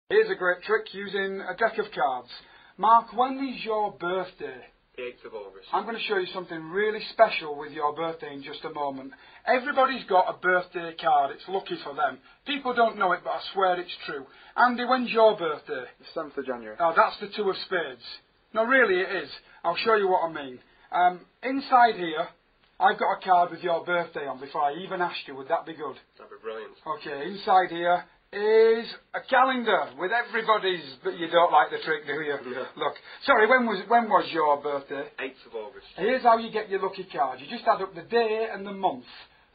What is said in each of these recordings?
Here's a great trick using a deck of cards. Mark, when is your birthday? The 8th of August. I'm going to show you something really special with your birthday in just a moment. Everybody's got a birthday card. It's lucky for them. People don't know it, but I swear it's true. Andy, when's your birthday? The 7th of January. Oh, that's the 2 of spades. No, really it is. I'll show you what I mean. Inside here, I've got a card with your birthday on before I even asked you. Would that be good? That'd be brilliant. Okay, inside here is a calendar with everybody's, but you don't like the trick, do you? Yeah. Look, sorry, when was your birthday? 8th of August. Here's how you get your lucky card. You just add up the day and the month.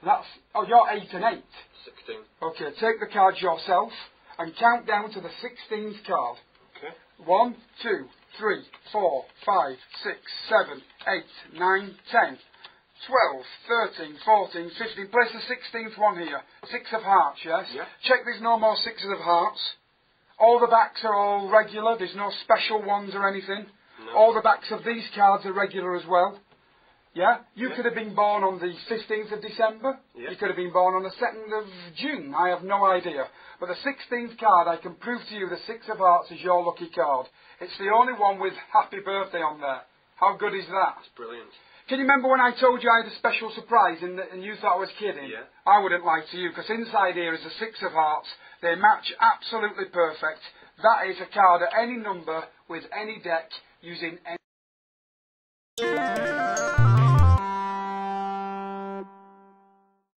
That's, oh, you're 8 and 8. 16. Okay, take the cards yourself and count down to the 16th card. Okay. 1, 2, 3, 4, 5, 6, 7, 8, 9, 10. 12, 13, 14, 15. Place the 16th one here. 6 of hearts, yes? Yeah. Check there's no more 6s of hearts. All the backs are all regular. There's no special ones or anything. No. All the backs of these cards are regular as well. Yeah? You Yeah. could have been born on the 15th of December. Yeah. You could have been born on the 2nd of June. I have no idea. But the 16th card, I can prove to you the 6 of hearts is your lucky card. It's the only one with happy birthday on there. How good is that? That's brilliant. Can you remember when I told you I had a special surprise and you thought I was kidding? Yeah. I wouldn't lie to you, because inside here is a 6 of hearts. They match absolutely perfect. That is a card at any number with any deck using any...